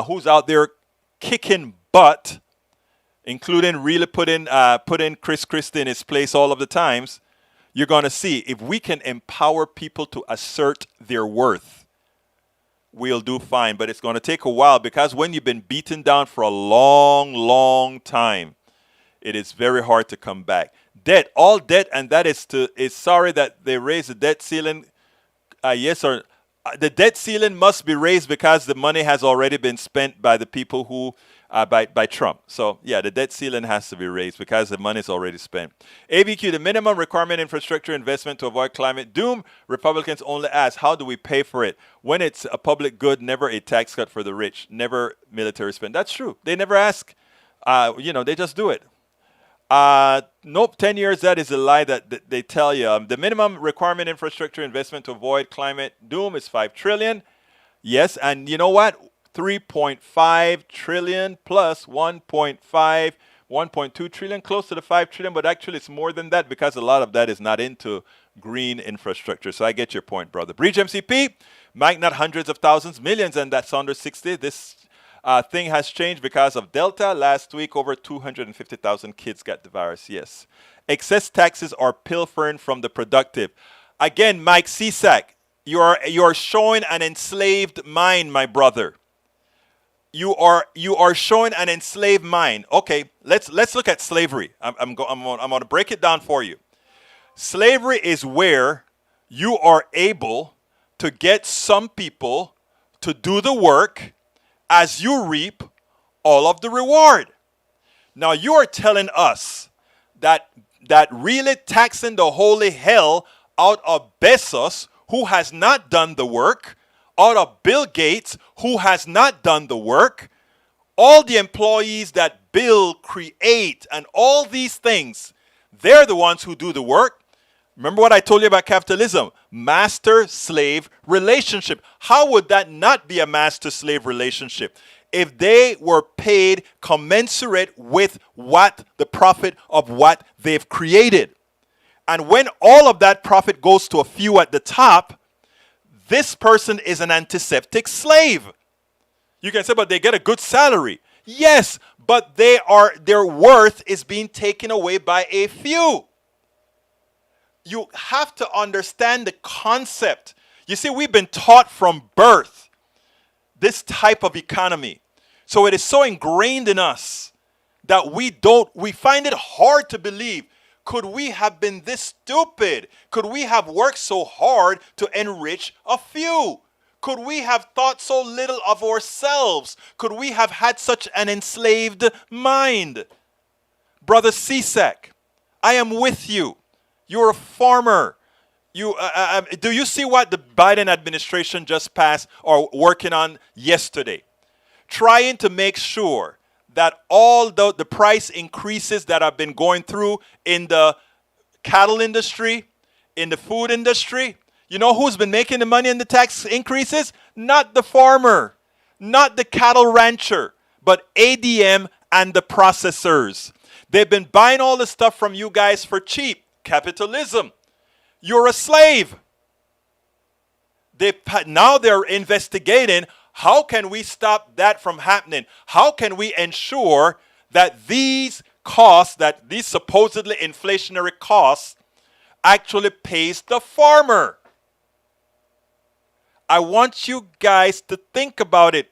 who's out there kicking butt, including really putting Chris Christie in his place all of the times, you're going to see if we can empower people to assert their worth, we'll do fine. But it's going to take a while, because when you've been beaten down for a long, long time, it is very hard to come back. Debt, all debt, and that is sorry that they raised the debt ceiling. Yes, or the debt ceiling must be raised because the money has already been spent by the people who, by Trump. So, yeah, the debt ceiling has to be raised because the money is already spent. ABQ, the minimum requirement infrastructure investment to avoid climate doom. Republicans only ask, how do we pay for it? When it's a public good, never a tax cut for the rich, never military spend. That's true. They never ask. They just do it. Nope, 10 years, that is a lie that they tell you. The minimum requirement infrastructure investment to avoid climate doom is $5 trillion. Yes, and you know what? 3.5 trillion plus 1.2 trillion, close to the 5 trillion, but actually it's more than that because a lot of that is not into green infrastructure. So I get your point, brother. Breach MCP, might not hundreds of thousands, millions, and that's under 60. This thing has changed because of Delta. Last week, over 250,000 kids got the virus. Yes. Excess taxes are pilfering from the productive. Again, Mike Cisak, you are showing an enslaved mind, my brother. You are showing an enslaved mind. Okay, let's look at slavery. I'm going to break it down for you. Slavery is where you are able to get some people to do the work as you reap all of the reward. Now you are telling us that really taxing the holy hell out of Bezos, who has not done the work, out of Bill Gates, who has not done the work, all the employees that build, create, and all these things, they're the ones who do the work. Remember what I told you about capitalism? Master-slave relationship. How would that not be a master-slave relationship? If they were paid commensurate with the profit of what they've created. And when all of that profit goes to a few at the top, this person is an antiseptic slave. You can say, but they get a good salary. Yes, but their worth is being taken away by a few. You have to understand the concept. You see, we've been taught from birth this type of economy. So it is so ingrained in us that we find it hard to believe. Could we have been this stupid? Could we have worked so hard to enrich a few? Could we have thought so little of ourselves? Could we have had such an enslaved mind? Brother Cisak, I am with you. You're a farmer. Do you see what the Biden administration just passed or working on yesterday? Trying to make sure that all the price increases that have been going through in the cattle industry, in the food industry, you know who's been making the money in the tax increases? Not the farmer. Not the cattle rancher, but ADM and the processors. They've been buying all the stuff from you guys for cheap. Capitalism. You're a slave. Now they're investigating, how can we stop that from happening? How can we ensure that these costs, that these supposedly inflationary costs, actually pays the farmer? I want you guys to think about it.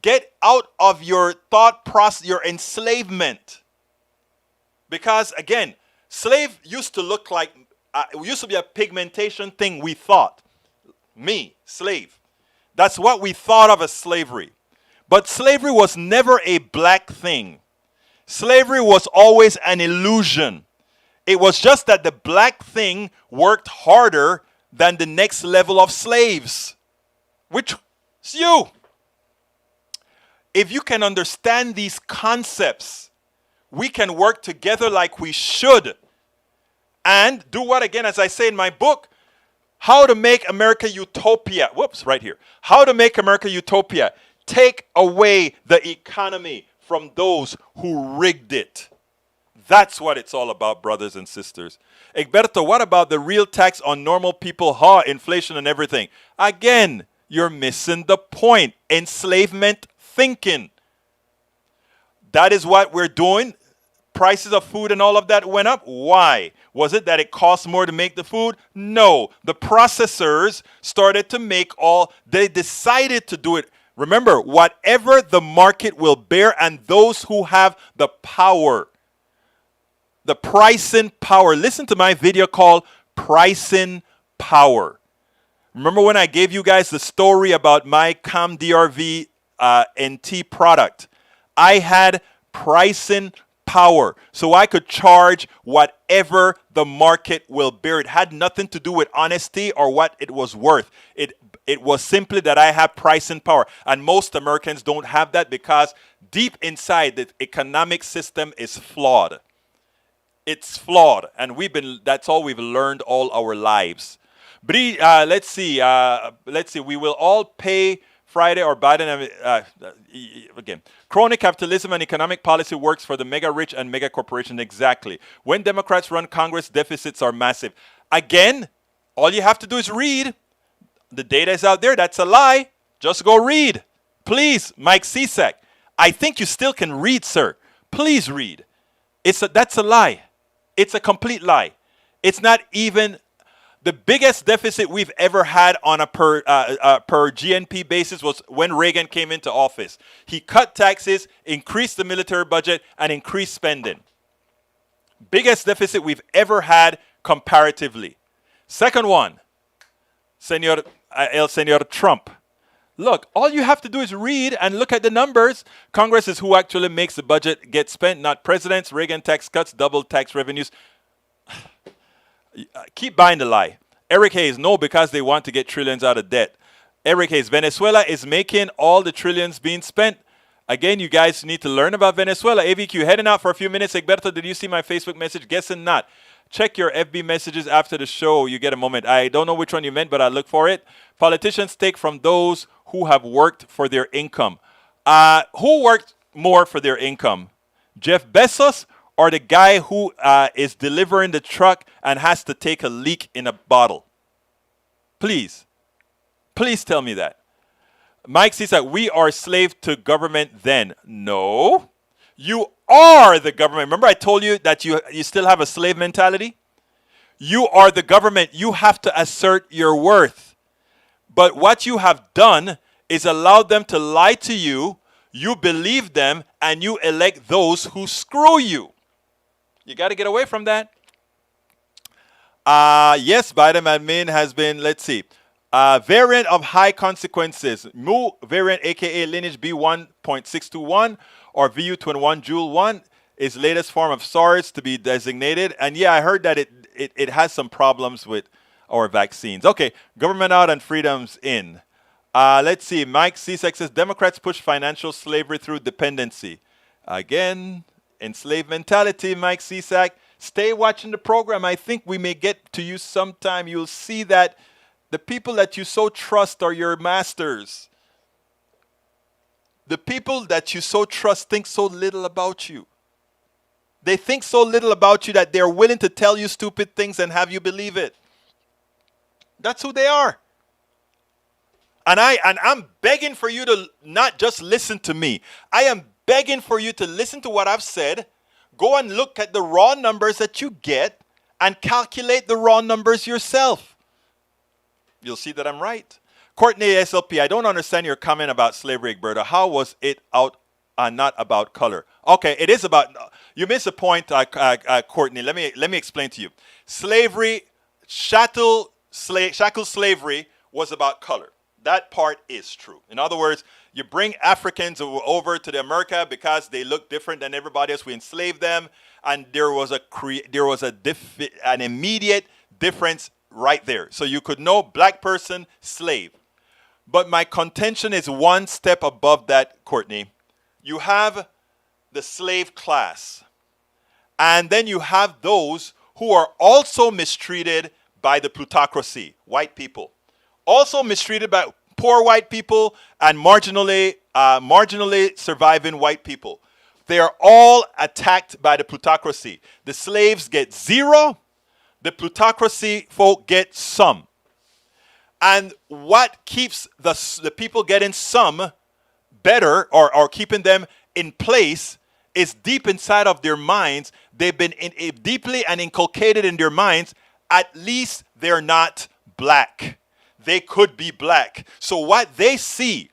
Get out of your thought process, your enslavement. Because again, slave used to look like, it used to be a pigmentation thing we thought. Me, slave. That's what we thought of as slavery. But slavery was never a black thing. Slavery was always an illusion. It was just that the black thing worked harder than the next level of slaves, which is you. If you can understand these concepts, we can work together like we should. And do what, again, as I say in my book, How to Make America Utopia. Whoops, right here. How to Make America Utopia. Take away the economy from those who rigged it. That's what it's all about, brothers and sisters. Egberto, what about the real tax on normal people? Inflation and everything. Again, you're missing the point. Enslavement thinking. That is what we're doing. Prices of food and all of that went up. Why? Was it that it cost more to make the food? No. The processors started to they decided to do it. Remember, whatever the market will bear, and those who have the power, the pricing power. Listen to my video called Pricing Power. Remember when I gave you guys the story about my ComDRV NT product? I had pricing power, so I could charge whatever the market will bear. It had nothing to do with honesty or what it was worth. It was simply that I have pricing power, and most Americans don't have that because deep inside the economic system is flawed. It's flawed, and that's all we've learned all our lives. But let's see. We will all pay Friday or Biden. Again, crony capitalism and economic policy works for the mega rich and mega corporation. Exactly. When Democrats run Congress, deficits are massive. Again, all you have to do is read. The data is out there. That's a lie. Just go read. Please, Mike Cisak. I think you still can read, sir. Please read. That's a lie. It's a complete lie. It's not even the biggest deficit we've ever had on a per GNP basis was when Reagan came into office. He cut taxes, increased the military budget, and increased spending. Biggest deficit we've ever had comparatively. Second one, Senor Trump. Look, all you have to do is read and look at the numbers. Congress is who actually makes the budget get spent, not presidents. Reagan tax cuts, double tax revenues. Keep buying the lie. Eric Hayes, no, because they want to get trillions out of debt. Eric Hayes, Venezuela is making all the trillions being spent. Again, you guys need to learn about Venezuela. AVQ, heading out for a few minutes. Egberto, did you see my Facebook message? Guessing not. Check your FB messages after the show. You get a moment. I don't know which one you meant, but I'll look for it. Politicians take from those who have worked for their income. Who worked more for their income? Jeff Bezos or the guy who is delivering the truck and has to take a leak in a bottle? Please. Please tell me that. Mike says that we are slave to government then. No. You are the government. Remember I told you that you still have a slave mentality? You are the government. You have to assert your worth. But what you have done is allowed them to lie to you. You believe them and you elect those who screw you. You got to get away from that. Yes, Biden admin has been, let's see. Variant of high consequences. Mu variant, aka lineage B1.621 or VU21 Joule 1 is latest form of SARS to be designated. And yeah, I heard that it has some problems with our vaccines. Okay, government out and freedoms in. Let's see. Mike Cisak says Democrats push financial slavery through dependency. Again, enslaved mentality, Mike Cisak. Stay watching the program. I think we may get to you sometime. You'll see that the people that you so trust are your masters. The people that you so trust think so little about you. They think so little about you that they're willing to tell you stupid things and have you believe it. That's who they are. And I'm begging for you to not just listen to me. I am begging for you to listen to what I've said. Go and look at the raw numbers that you get and calculate the raw numbers yourself. You'll see that I'm right. Courtney SLP, I don't understand your comment about slavery, Egberto. How was it out and not about color? Okay, it is about. You missed a point, Courtney. Let me explain to you. Slavery, chattel slavery was about color. That part is true. In other words, you bring Africans over to America because they look different than everybody else. We enslaved them, and there was an immediate difference right there. So you could know black person, slave. But my contention is one step above that, Courtney. You have the slave class, and then you have those who are also mistreated by the plutocracy, white people. Also mistreated by poor white people and marginally surviving white people. They are all attacked by the plutocracy. The slaves get zero. The plutocracy folk get some. And what keeps the people getting some better or keeping them in place is deep inside of their minds. They've been deeply and inculcated in their minds, at least they're not black. They could be black. So what they see,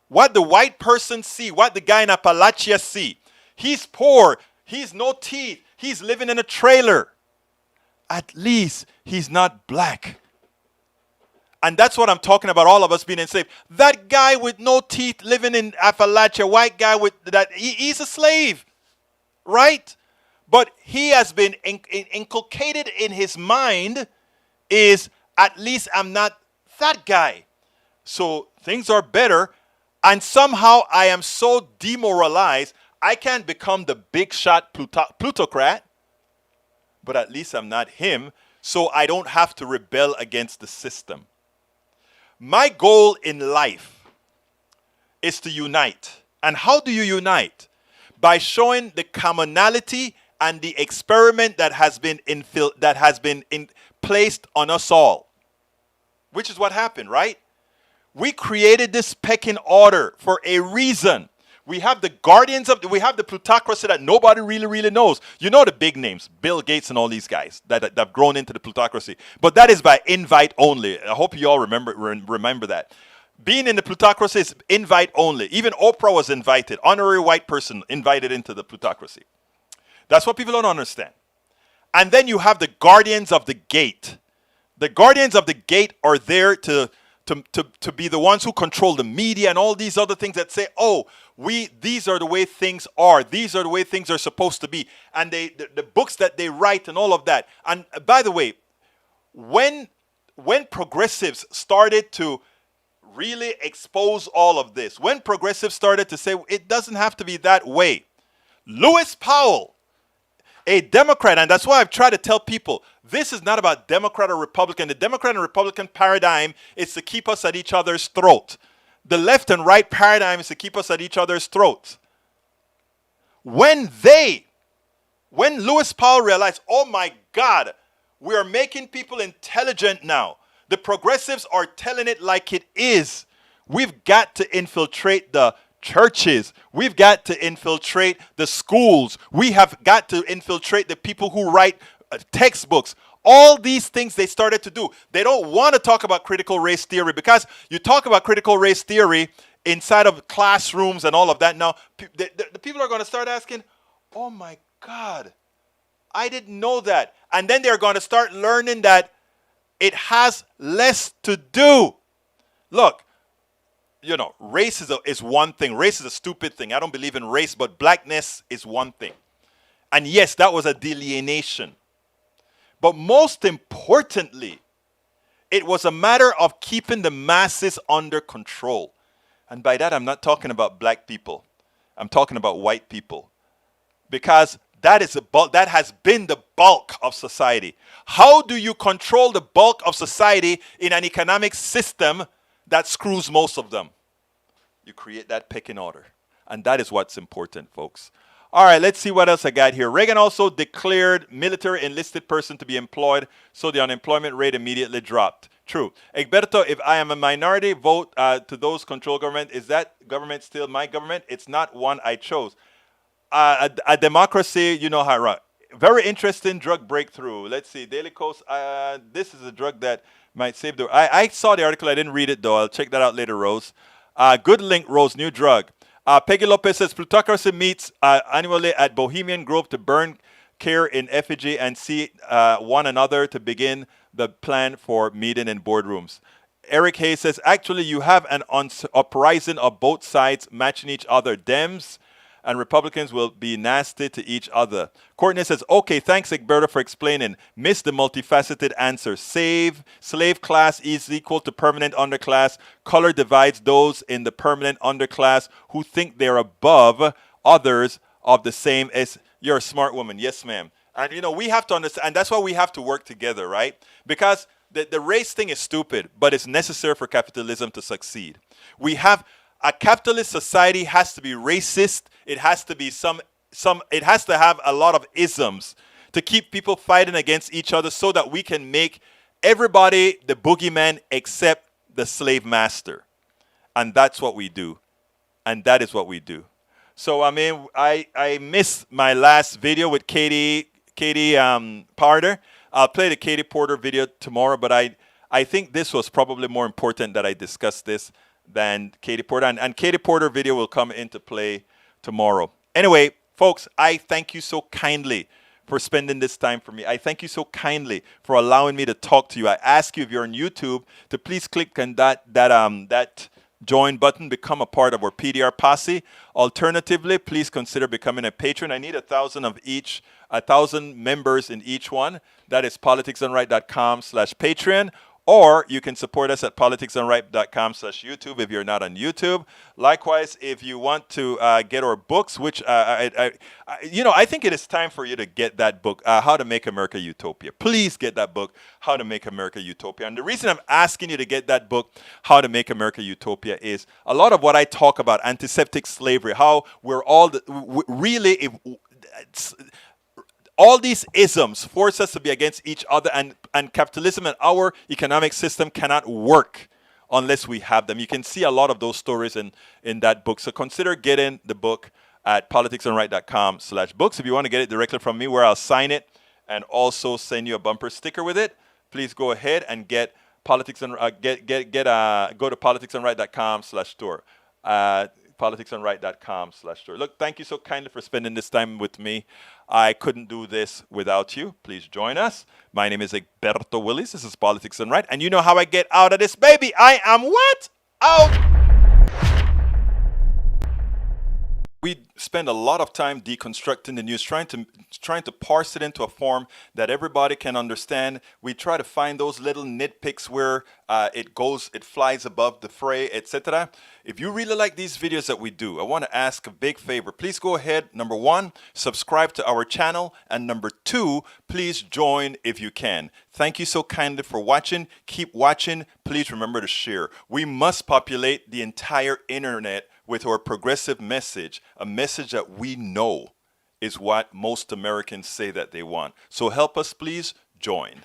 what the white person see, what the guy in Appalachia see, he's poor, he's no teeth, he's living in a trailer. At least he's not black. And that's what I'm talking about, all of us being enslaved. That guy with no teeth living in Appalachia, white guy with that, he's a slave, right? But he has been inculcated in his mind is, at least I'm not that guy. So things are better. And somehow I am so demoralized, I can't become the big shot plutocrat. But at least I'm not him. So I don't have to rebel against the system. My goal in life is to unite. And how do you unite? By showing the commonality and the experiment that has been placed on us all. Which is what happened, right? We created this pecking order for a reason. We have the we have the plutocracy that nobody really knows. You know the big names, Bill Gates and all these guys that have grown into the plutocracy. But that is by invite only. I hope you all remember that. Being in the plutocracy is invite only. Even Oprah was invited. Honorary white person invited into the plutocracy. That's what people don't understand. And then you have the guardians of the gate. The guardians of the gate are there to be the ones who control the media and all these other things that say, oh, these are the way things are. These are the way things are supposed to be. And the books that they write and all of that. And by the way, when progressives started to really expose all of this, when progressives started to say it doesn't have to be that way, Lewis Powell, a Democrat, and that's why I've tried to tell people, this is not about Democrat or Republican. The Democrat and Republican paradigm is to keep us at each other's throat. The left and right paradigm is to keep us at each other's throats. When Lewis Powell realized, oh my God, we are making people intelligent now. The progressives are telling it like it is. We've got to infiltrate the churches. We've got to infiltrate the schools. We have got to infiltrate the people who write textbooks. All these things they started to do. They don't want to talk about critical race theory because you talk about critical race theory inside of classrooms and all of that. Now, the people are going to start asking, oh my God, I didn't know that. And then they're going to start learning that it has less to do. Look, you know, race is one thing. Race is a stupid thing. I don't believe in race, but blackness is one thing. And yes, that was a delineation. But most importantly, it was a matter of keeping the masses under control. And by that, I'm not talking about black people. I'm talking about white people. Because that has been the bulk of society. How do you control the bulk of society in an economic system that screws most of them? You create that pecking order. And that is what's important, folks. All right, let's see what else I got here. Reagan also declared military enlisted person to be employed, so the unemployment rate immediately dropped. True. Egberto, if I am a minority, vote to those control government. Is that government still my government? It's not one I chose. A democracy, you know how right. Very interesting drug breakthrough. Let's see. Daily Coast, this is a drug that might save the... I saw the article. I didn't read it, though. I'll check that out later, Rose. Good link, Rose. New drug. Peggy Lopez says, plutocracy meets annually at Bohemian Grove to burn care in effigy and see one another to begin the plan for meeting in boardrooms. Eric Hayes says, actually, you have an uprising of both sides matching each other. Dems and Republicans will be nasty to each other. Courtney says, okay, thanks, Egberto, for explaining. Missed the multifaceted answer. Slave class is equal to permanent underclass. Color divides those in the permanent underclass who think they're above others of the same as... You're a smart woman. Yes, ma'am. And, you know, we have to understand, and that's why we have to work together, right? Because the race thing is stupid, but it's necessary for capitalism to succeed. We have... A capitalist society has to be racist. It has to be it has to have a lot of isms to keep people fighting against each other so that we can make everybody the boogeyman except the slave master. And that's what we do. And that is what we do. So, I mean, I missed my last video with Katie Porter. I'll play the Katie Porter video tomorrow, but I think this was probably more important that I discuss this than Katie Porter. And Katie Porter video will come into play tomorrow. Anyway, folks, I thank you so kindly for spending this time for me. I thank you so kindly for allowing me to talk to you. I ask you, if you're on YouTube, to please click on that join button, become a part of our PDR posse. Alternatively, please consider becoming a patron. I need 1,000 of each, 1,000 members in each one. That is politicsdoneright.com/Patreon. Or you can support us at politicsdoneright.com/YouTube if you're not on YouTube. Likewise, if you want to get our books, which, I think it is time for you to get that book, How to Make America Utopia. Please get that book, How to Make America Utopia. And the reason I'm asking you to get that book, How to Make America Utopia, is a lot of what I talk about, antiseptic slavery, how we're all all these isms force us to be against each other, and capitalism and our economic system cannot work unless we have them. You can see a lot of those stories in that book. So consider getting the book at politicsdoneright.com/books. If you want to get it directly from me, where I'll sign it and also send you a bumper sticker with it, please go ahead and go to politicsdoneright.com/store. politicsdoneright.com/store. Look, thank you so kindly for spending this time with me. I couldn't do this without you. Please join us. My name is Egberto Willis. This is Politics Done Right. And you know how I get out of this, baby. I am what? Out. We spend a lot of time deconstructing the news, trying to parse it into a form that everybody can understand. We try to find those little nitpicks where it flies above the fray, etc. If you really like these videos that we do, I want to ask a big favor. Please go ahead, number one, subscribe to our channel, and number two, please join if you can. Thank you so kindly for watching. Keep watching. Please remember to share. We must populate the entire internet with our progressive message, a message that we know is what most Americans say that they want. So help us, please join.